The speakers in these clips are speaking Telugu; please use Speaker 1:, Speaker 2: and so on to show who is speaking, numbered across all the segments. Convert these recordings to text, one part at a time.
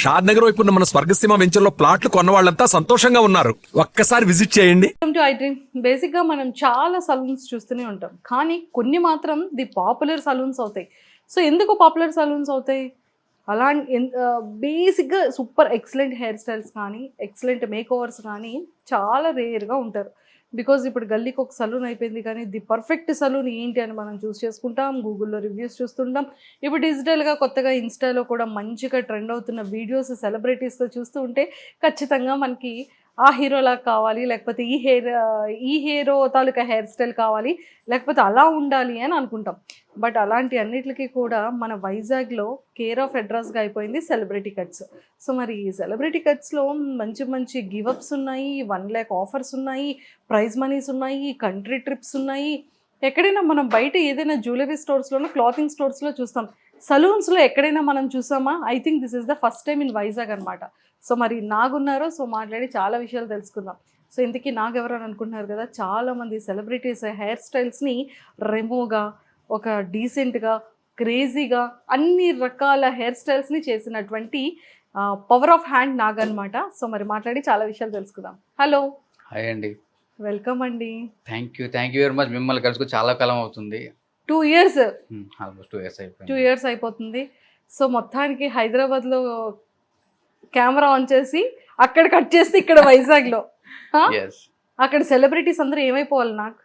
Speaker 1: షాద్ నగర్ వైపు ఉన్న మన స్వర్గసీమ వెంచర్లో ప్లాట్లు కొన్న వాళ్ళంతా సంతోషంగా ఉన్నారు. ఒక్కసారి విజిట్ చేయండి.
Speaker 2: To I dream. బేసిక్గా మనం చాలా సలూన్స్ చూస్తూనే ఉంటాం, కానీ కొన్ని మాత్రం ది పాపులర్ సలూన్స్ అవుతాయి. సో ఎందుకు పాపులర్ సలూన్స్ అవుతాయి? అలా బేసిక్గా సూపర్ ఎక్సలెంట్ హెయిర్ స్టైల్స్ కానీ ఎక్సలెంట్ మేక్ ఓవర్స్ కానీ చాలా రేర్గా ఉంటారు. బికాజ్ ఇప్పుడు గల్లీకి ఒక సలూన్ అయిపోయింది, కానీ ది పర్ఫెక్ట్ సలూన్ ఏంటి అని మనం చూస్ చేసుకుంటాం, గూగుల్లో రివ్యూస్ చూస్తుంటాం. ఇప్పుడు డిజిటల్గా కొత్తగా ఇన్స్టాలో కూడా మంచిగా ట్రెండ్ అవుతున్న వీడియోస్ సెలబ్రిటీస్తో చూస్తూ ఉంటే ఖచ్చితంగా మనకి ఆ హీరోలా కావాలి, లేకపోతే ఈ హీరో తాలూకా హెయిర్ స్టైల్ కావాలి, లేకపోతే అలా ఉండాలి అని అనుకుంటాం. బట్ అలాంటి అన్నిటికీ కూడా మన వైజాగ్లో కేర్ ఆఫ్ అడ్రస్గా అయిపోయింది సెలబ్రిటీ కట్స్. సో మరి ఈ సెలబ్రిటీ కట్స్లో మంచి మంచి గివప్స్ ఉన్నాయి, 1 lakh ఆఫర్స్ ఉన్నాయి, ప్రైజ్ మనీస్ ఉన్నాయి, కంట్రీ ట్రిప్స్ ఉన్నాయి. ఎక్కడైనా మనం బయట ఏదైనా జ్యువెలరీ స్టోర్స్లోనూ క్లాతింగ్ స్టోర్స్లో చూస్తాం, సలూన్స్లో ఎక్కడైనా మనం చూసామా? I think this is the first time in Vizag అనమాట. సో మరి నాగున్నారు, సో మాట్లాడి చాలా విషయాలు తెలుసుకుందాం. సో ఇంతకీ నాగెవరు అని అనుకుంటున్నారు కదా, చాలామంది సెలబ్రిటీస్ హెయిర్ స్టైల్స్ని రెమోగా, ఒక డీసెంట్గా, క్రేజీగా అన్ని రకాల హెయిర్ స్టైల్స్ని చేసినటువంటి పవర్ ఆఫ్ హ్యాండ్ నాగ్ అనమాట. సో మరి మాట్లాడి చాలా విషయాలు తెలుసుకుందాం. హలో.
Speaker 3: హాయ్ అండి.
Speaker 2: వెల్కమ్ అండి.
Speaker 3: Thank you very much. మిమ్మల్ని కలుసుకు చాలా కాలం అవుతుంది.
Speaker 2: 2 years.
Speaker 3: ఆల్మోస్ట్ 2 years అయిపోయింది.
Speaker 2: 2 years అయిపోతుంది. సో మొత్తానికి హైదరాబాద్లో కెమెరా ఆన్ చేసి అక్కడ కట్ చేస్తే ఇక్కడ వైజాగ్లో
Speaker 3: ఎస్.
Speaker 2: అక్కడ సెలబ్రిటీస్ అందరూ ఏమైపోవాలి నాకు?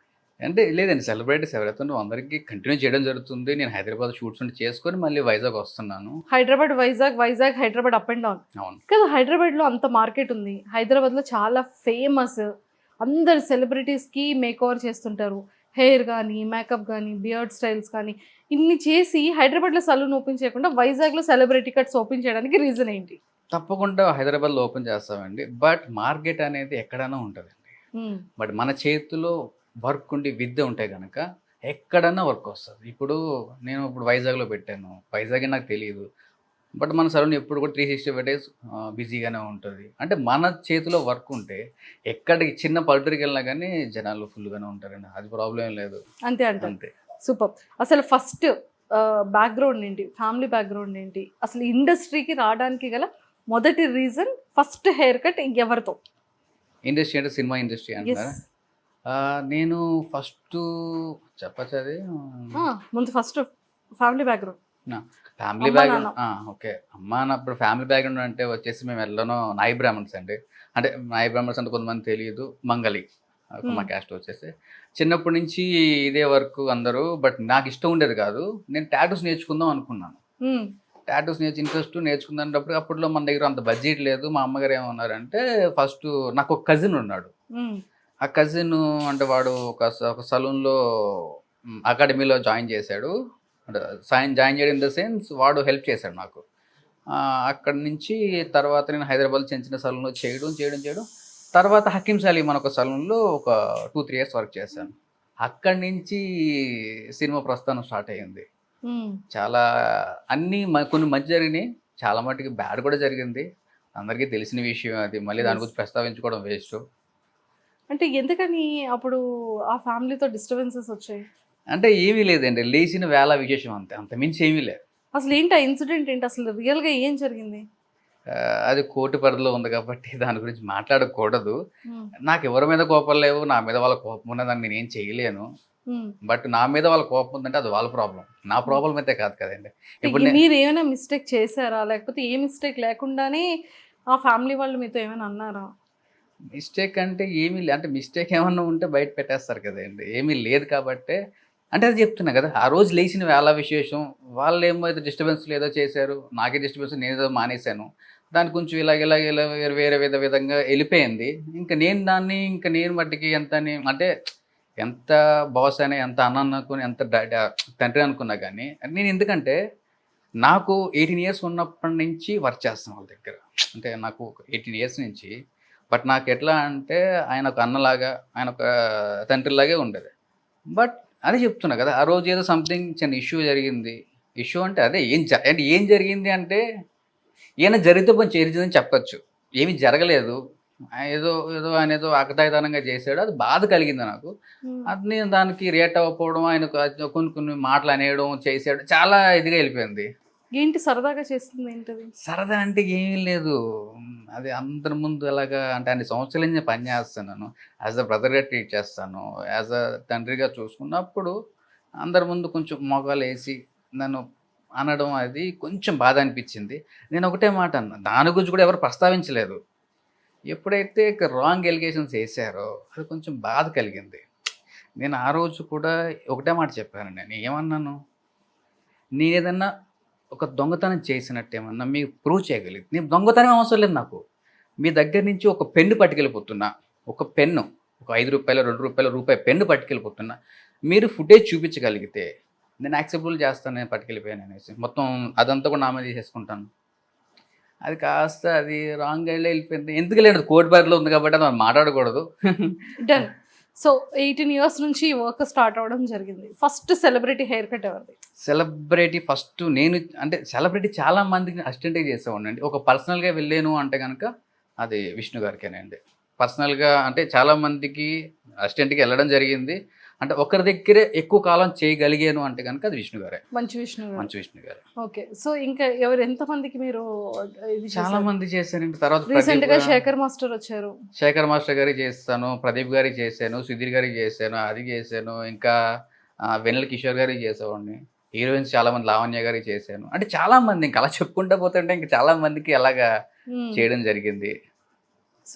Speaker 3: అంటే లేదండి, సెలబ్రిటీస్ ఎవరైతే అందరికీ కంటిన్యూ చేయడం జరుగుతుంది. నేను హైదరాబాద్ షూట్స్ ఉంటే చేసుకొని మళ్ళీ వైజాగ్ వస్తున్నాను.
Speaker 2: Hyderabad Vizag Hyderabad up and down.
Speaker 3: అవును
Speaker 2: కదా, హైదరాబాద్లో అంత మార్కెట్ ఉంది. హైదరాబాద్లో చాలా ఫేమస్, అందరు సెలబ్రిటీస్కి మేక్ ఓవర్ చేస్తుంటారు. హెయిర్ కానీ, మేకప్ కానీ, బియర్డ్ స్టైల్స్ కానీ ఇన్ని చేసి హైదరాబాద్లో సలూన్ ఓపెన్ చేయకుండా వైజాగ్లో సెలబ్రిటీ కట్స్ ఓపెన్ చేయడానికి రీజన్ ఏంటి?
Speaker 3: తప్పకుండా హైదరాబాద్లో ఓపెన్ చేస్తామండి. బట్ మార్కెట్ అనేది ఎక్కడైనా ఉంటుందండి. బట్ మన చేతిలో వర్క్ ఉండి విద్య ఉంటే కనుక ఎక్కడన్నా వర్క్ వస్తుంది. ఇప్పుడు వైజాగ్లో పెట్టాను, వైజాగ్ నాకు తెలియదు, బట్ మన సలూన్ ఎప్పుడు కూడా 365 days బిజీగానే ఉంటుంది. అంటే మన చేతిలో వర్క్ ఉంటే ఎక్కడికి చిన్న పల్లెటూరికి వెళ్ళినా కానీ జనాలు ఫుల్గానే ఉంటారండి. అది ప్రాబ్లం ఏం లేదు.
Speaker 2: అంతే అంతే. సూపర్. అసలు ఫస్ట్ బ్యాక్గ్రౌండ్ ఏంటి, ఫ్యామిలీ బ్యాక్గ్రౌండ్ ఏంటి, అసలు ఇండస్ట్రీకి రావడానికి గల మొదటి రీజన్, ఫస్ట్ హెయిర్ కట్ ఎవరితో?
Speaker 3: ఇండస్ట్రీ అంటే సినిమా ఇండస్ట్రీ అంటారా? నేను ఫస్ట్ చెప్పచ్చు అది
Speaker 2: ముందు first family background.
Speaker 3: Family background okay. అప్పుడు ఫ్యామిలీ బ్యాక్గ్రౌండ్ అంటే వచ్చేసి మేము వెళ్ళను నాయి బ్రాహ్మణ్స్ అండి. అంటే నాయి బ్రాహ్మణ్స్ అంటే కొంతమంది తెలియదు, మంగళి మా క్యాస్ట్ వచ్చేసి. చిన్నప్పటి నుంచి ఇదే వర్క్ అందరూ. బట్ నాకు ఇష్టం ఉండేది కాదు. నేను టాటూస్ నేర్చుకుందాం అనుకున్నాను. టాటూస్ ఇంట్రెస్ట్ నేర్చుకున్నప్పుడు అప్పట్లో మన దగ్గర అంత బడ్జెట్ లేదు. మా అమ్మగారు ఏమన్నారంటే, ఫస్ట్ నాకు ఒక కజిన్ ఉన్నాడు. ఆ కజిన్ అంటే వాడు ఒక సలూన్లో అకాడమీలో జాయిన్ చేశాడు. అంటే జాయిన్ చేయడం ఇన్ ద సెన్స్ వాడు హెల్ప్ చేశాడు నాకు. అక్కడి నుంచి తర్వాత నేను హైదరాబాద్ చిన్న చిన్న సలూన్లో చేయడం తర్వాత హకీం సలీం మన ఒక సలూన్లో ఒక 2-3 years వర్క్ చేశాను. అక్కడి నుంచి సినిమా ప్రస్థానం స్టార్ట్ అయ్యింది. చాలా కొన్ని మంచి జరిగినాయి, చాలా మటుకు బ్యాడ్ కూడా జరిగింది. అందరికీ తెలిసిన విషయం అది. మళ్ళీ దాని గురించి ప్రస్తావించుకోవడం వేస్ట్.
Speaker 2: అంటే ఎందుకని అప్పుడు ఆ ఫ్యామిలీతో డిస్టర్బెన్సెస్ వచ్చాయి?
Speaker 3: అంటే ఏమీ లేదండి, లేచిన వేళ విశేషం అంతే, అంత మించి ఏమీ లేదు.
Speaker 2: అసలు ఏంటి ఆ ఇన్సిడెంట్ ఏంటి, అసలు రియల్గా ఏం జరిగింది?
Speaker 3: అది కోర్టు పరిధిలో ఉంది కాబట్టి దాని గురించి మాట్లాడకూడదు. నాకు ఎవరి మీద కోపం లేవు, నా మీద వాళ్ళ కోపం ఉన్నదాన్ని నేనేం చేయలేను. బట్ నా మీద వాళ్ళ కోపం ఉందంటే అది వాళ్ళ ప్రాబ్లం, నా ప్రాబ్లం అయితే కాదు కదండి.
Speaker 2: ఇప్పుడు మీరు ఏమైనా మిస్టేక్ చేశారా, లేకపోతే ఏ మిస్టేక్ లేకుండానే ఆ ఫ్యామిలీ వాళ్ళు మీతో ఏమైనా అన్నారా?
Speaker 3: మిస్టేక్ అంటే ఏమీ లేదు. అంటే మిస్టేక్ ఏమన్నా ఉంటే బయట పెట్టేస్తారు కదండి. ఏమీ లేదు కాబట్టే అంటే అది చెప్తున్నా కదా. ఆ రోజు లేచిన వేళ విశేషం. వాళ్ళు ఏమో ఏదో డిస్టర్బెన్స్ ఏదో చేశారు, నాకే డిస్టర్బెన్స్, నేను ఏదో మానేశాను. దాని కొంచెం ఇలా వేరే విధంగా వెళ్ళిపోయింది. ఇంకా నేను మట్టికి అంటే ఎంత బాస్ అని, ఎంత అన్న అనుకుని, ఎంత తండ్రి అనుకున్నా కానీ నేను ఎందుకంటే నాకు 18 years ఉన్నప్పటి నుంచి వర్క్ చేస్తాను వాళ్ళ దగ్గర. అంటే నాకు 18 years నుంచి. బట్ నాకు ఎట్లా అంటే ఆయన ఒక అన్నలాగా, ఆయన ఒక తండ్రిలాగే ఉండేది. బట్ అదే చెప్తున్నా కదా, ఆ రోజు ఏదో సంథింగ్ చిన్న ఇష్యూ జరిగింది. ఇష్యూ అంటే అదే ఏం జరిగింది అంటే ఈయన జరిగితే కొంచెం చేరిందని చెప్పచ్చు. ఏమీ జరగలేదు. ఆయన ఏదో ఆకతాయితనంగా చేశాడు. అది బాధ కలిగింది నాకు. అది నేను దానికి రియాక్ట్ అవ్వకపోవడం, ఆయన కొన్ని మాటలు అనేయడం చేశాడు, చాలా ఇదిగా వెళ్ళిపోయింది.
Speaker 2: ఏంటి సరదాగా చేస్తుంది ఏంటది?
Speaker 3: సరదా అంటే ఏమీ లేదు. అది అందరి ముందు ఎలాగా అంటే అన్ని సంవత్సరాల నుంచి నేను పని చేస్తున్నాను. యాజ్ అ బ్రదర్‌గా ట్రీట్ చేస్తాను. యాజ్ అ తండ్రిగా చూసుకున్నప్పుడు అందరి ముందు కొంచెం మొగాలేసి నన్ను అనడం అది కొంచెం బాధ అనిపించింది. నేను ఒకటే మాట అన్నా. దాని గురించి కూడా ఎవరు ప్రస్తావించలేదు. ఎప్పుడైతే రాంగ్ ఎలిగేషన్స్ ఏసారో అది కొంచెం బాధ కలిగింది. నేను ఆ రోజు కూడా ఒకటే మాట చెప్పాను నేను. ఏమన్నాను? నేనేదన్నా ఒక దొంగతనం చేసినట్టు ఏమన్నా మీకు ప్రూవ్ చేయగలిగితే నేను దొంగతనం అవసరం లేదు నాకు. మీ దగ్గర నుంచి ఒక పెన్ను పట్టుకెళ్ళిపోతున్నా. ఒక పెన్ను. ఒక రూ. 5, రూ. 2, రూపాయి పెన్ను పట్టుకెళ్ళిపోతున్నా. మీరు ఫుటేజ్ చూపించగలిగితే నేను యాక్సెప్టబుల్ చేస్తాను నేను పట్టుకెళ్ళిపోయాననేసి. మొత్తం అదంతా కూడా నా మీద తీసేసుకుంటాను. అది కాస్త అది రాంగ్ గైడ్‌లో ఎళ్ళిపోయింది. ఎందుకులే అది కోర్ట్ పరిధిలో ఉంది కాబట్టి అది మనం మాట్లాడకూడదు.
Speaker 2: డన్. సో 18 ఇయర్స్ నుంచి ఈ వర్క్ స్టార్ట్ అవ్వడం జరిగింది. ఫస్ట్ సెలబ్రిటీ హెయిర్ కట్ ఎవరిది?
Speaker 3: సెలబ్రిటీ ఫస్ట్ నేను అంటే సెలబ్రిటీ చాలా మందికి అసిస్టెంట్‌గా చేసేవాడినండి. ఒక పర్సనల్‌గా వెళ్ళాను అంటే గనక అది విష్ణు గారికేనండి. పర్సనల్‌గా అంటే చాలా మందికి అసిస్టెంట్‌గా వెళ్ళడం జరిగింది. అంటే ఒకరి దగ్గరే ఎక్కువ కాలం చేయగలిగాను అంటే గనక అది విష్ణు గారే.
Speaker 2: మంచు విష్ణు గారు.
Speaker 3: మంచు విష్ణు గారు.
Speaker 2: ఓకే. సో ఇంకా ఎంతమందికి మీరు ఇది
Speaker 3: చాలా
Speaker 2: చేశారు?
Speaker 3: మంది చేశారండి. తర్వాత
Speaker 2: రీసెంట్ గా
Speaker 3: ప్రదీప్
Speaker 2: శేఖర్ మాస్టర్ వచ్చారు.
Speaker 3: శేఖర్ మాస్టర్ గారికి చేస్తాను. ప్రదీప్ గారికి చేశాను. సుధీర్ గారికి చేశాను. అది చేశాను. ఇంకా వెన్నెల కిషోర్ గారికి చేసేవాడిని. హీరోయిన్స్ చాలా మంది లావణ్య గారికి చేశాను. అంటే చాలా మంది ఇంక అలా చెప్పుకుంటా పోతుంటే ఇంక చాలా మందికి అలాగా
Speaker 2: మ్మ్.
Speaker 3: చేయడం జరిగింది.